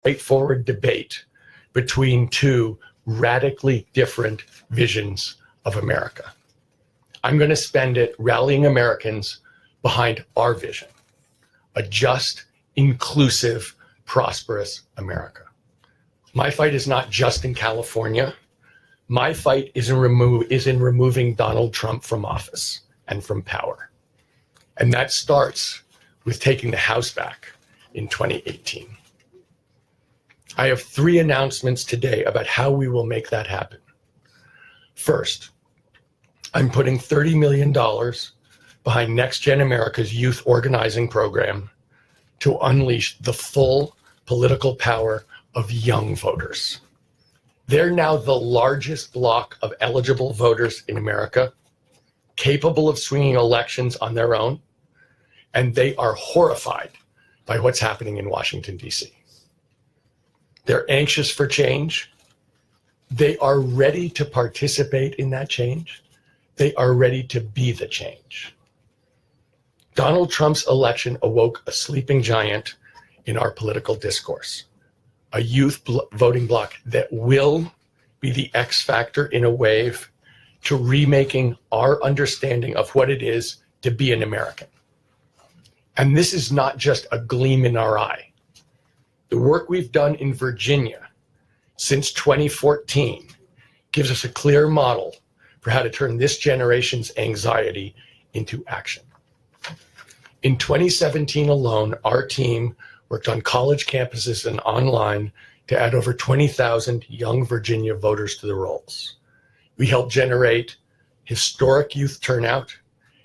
straightforward debate between two radically different visions of America. I'm going to spend it rallying Americans behind our vision, a just, inclusive, prosperous America. My fight is not just in California. My fight is in removing Donald Trump from office and from power. And that starts with taking the House back in 2018. I have 3 announcements today about how we will make that happen. First, I'm putting $30 million behind Next Gen America's youth organizing program to unleash the full political power of young voters. They're now the largest block of eligible voters in America, capable of swinging elections on their own, and they are horrified by what's happening in Washington, D.C. They're anxious for change. They are ready to participate in that change. They are ready to be the change. Donald Trump's election awoke a sleeping giant in our political discourse, a youth voting bloc that will be the X factor in a wave to remaking our understanding of what it is to be an American. And this is not just a gleam in our eye. The work we've done in Virginia since 2014 gives us a clear model for how to turn this generation's anxiety into action. In 2017 alone, our team worked on college campuses and online to add over 20,000 young Virginia voters to the rolls. We helped generate historic youth turnout,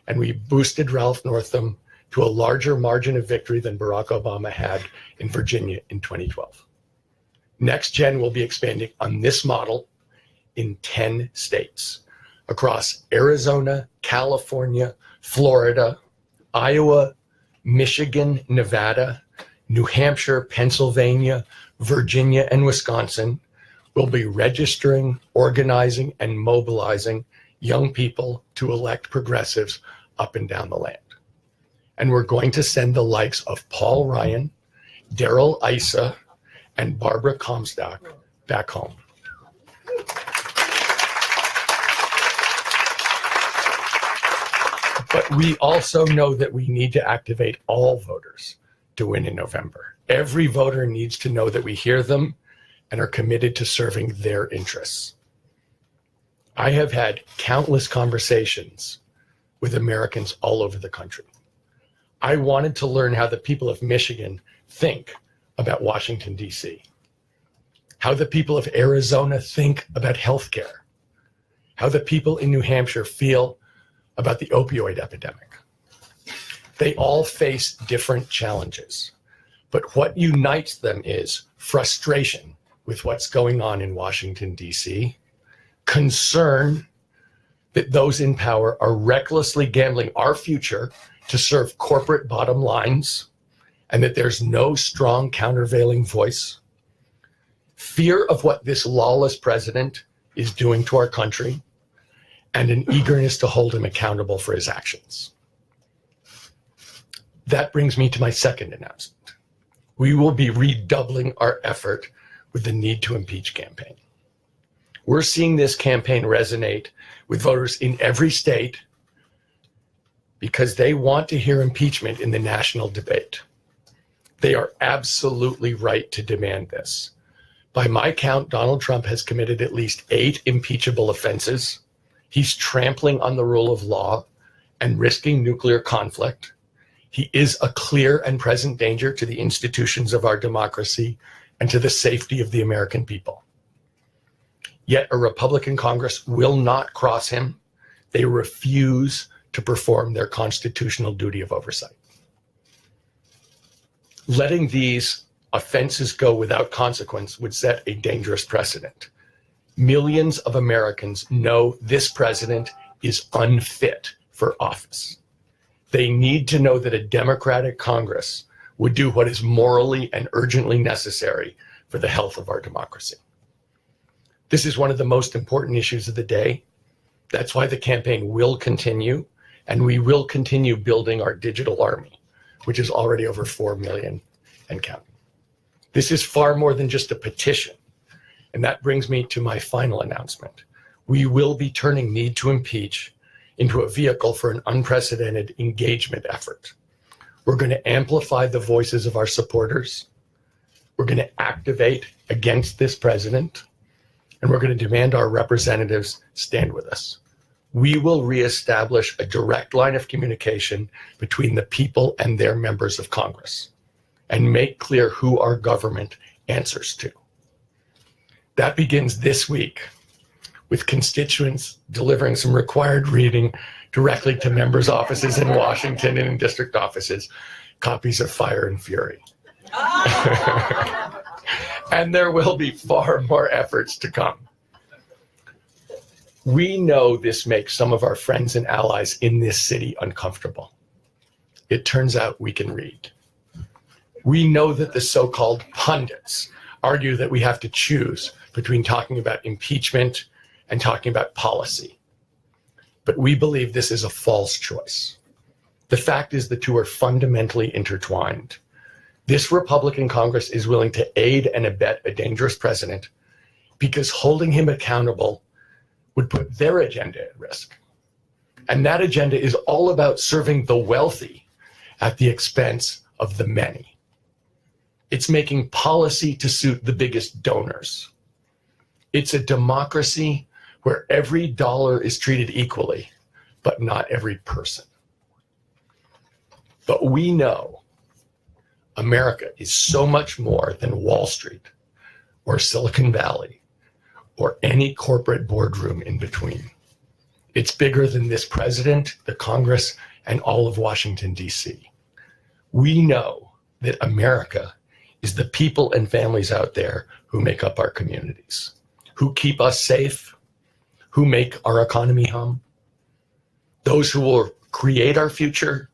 and we boosted Ralph Northam to a larger margin of victory than Barack Obama had in Virginia in 2012. Next Gen will be expanding on this model in 10 states across Arizona, California, Florida, Iowa, Michigan, Nevada, New Hampshire, Pennsylvania, Virginia, and Wisconsin. Will be registering, organizing, and mobilizing young people to elect progressives up and down the land. And we're going to send the likes of Paul Ryan, Darrell Issa, and Barbara Comstock back home. But we also know that we need to activate all voters to win in November. Every voter needs to know that we hear them and are committed to serving their interests. I have had countless conversations with Americans all over the country. I wanted to learn how the people of Michigan think about Washington, D.C., how the people of Arizona think about healthcare, how the people in New Hampshire feel about the opioid epidemic. They all face different challenges, but what unites them is frustration with what's going on in Washington, D.C., concern that those in power are recklessly gambling our future to serve corporate bottom lines, and that there's no strong countervailing voice, fear of what this lawless president is doing to our country, and an eagerness to hold him accountable for his actions. That brings me to my second announcement. We will be redoubling our effort with the Need to Impeach campaign. We're seeing this campaign resonate with voters in every state because they want to hear impeachment in the national debate. They are absolutely right to demand this. By my count, Donald Trump has committed at least 8 impeachable offenses. He's trampling on the rule of law and risking nuclear conflict. He is a clear and present danger to the institutions of our democracy and to the safety of the American people. Yet a Republican Congress will not cross him. They refuse to perform their constitutional duty of oversight. Letting these offenses go without consequence would set a dangerous precedent. Millions of Americans know this president is unfit for office. They need to know that a Democratic Congress would do what is morally and urgently necessary for the health of our democracy. This is one of the most important issues of the day. That's why the campaign will continue, and we will continue building our digital army, which is already over 4 million and counting. This is far more than just a petition. And that brings me to my final announcement. We will be turning need to impeach into a vehicle for an unprecedented engagement effort. We're going to amplify the voices of our supporters. We're going to activate against this president, and we're going to demand our representatives stand with us. We will reestablish a direct line of communication between the people and their members of Congress and make clear who our government answers to. That begins this week with constituents delivering some required reading directly to members' offices in Washington and in district offices, copies of Fire and Fury. And there will be far more efforts to come. We know this makes some of our friends and allies in this city uncomfortable. It turns out we can read. We know that the so-called pundits argue that we have to choose between talking about impeachment and talking about policy. But we believe this is a false choice. The fact is the two are fundamentally intertwined. This Republican Congress is willing to aid and abet a dangerous president because holding him accountable would put their agenda at risk. And that agenda is all about serving the wealthy at the expense of the many. It's making policy to suit the biggest donors. It's a democracy where every dollar is treated equally, but not every person. But we know America is so much more than Wall Street or Silicon Valley or any corporate boardroom in between. It's bigger than this president, the Congress, and all of Washington, D.C. We know that America is the people and families out there who make up our communities, who keep us safe, who make our economy hum, those who will create our future,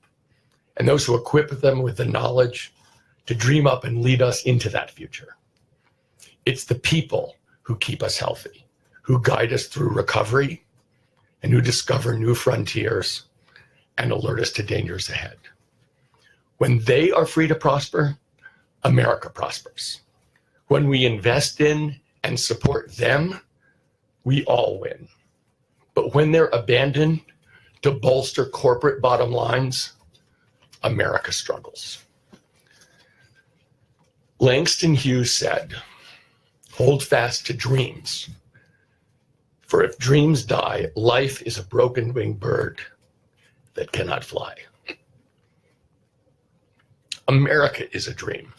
and those who equip them with the knowledge to dream up and lead us into that future. It's the people who keep us healthy, who guide us through recovery, and who discover new frontiers and alert us to dangers ahead. When they are free to prosper, America prospers. When we invest in and support them, we all win. But when they're abandoned to bolster corporate bottom lines, America struggles. Langston Hughes said, "Hold fast to dreams, for if dreams die, life is a broken-winged bird that cannot fly." America is a dream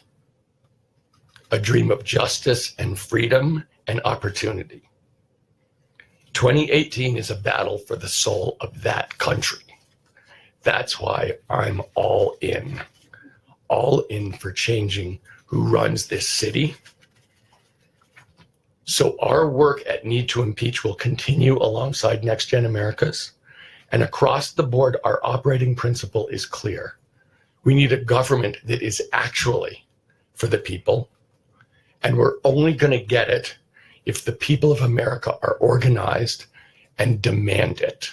of justice and freedom and opportunity. 2018 is a battle for the soul of that country. That's why I'm all in for changing who runs this city. So our work at Need to Impeach will continue alongside Next Gen America's. And across the board, our operating principle is clear. We need a government that is actually for the people. And we're only going to get it if the people of America are organized and demand it.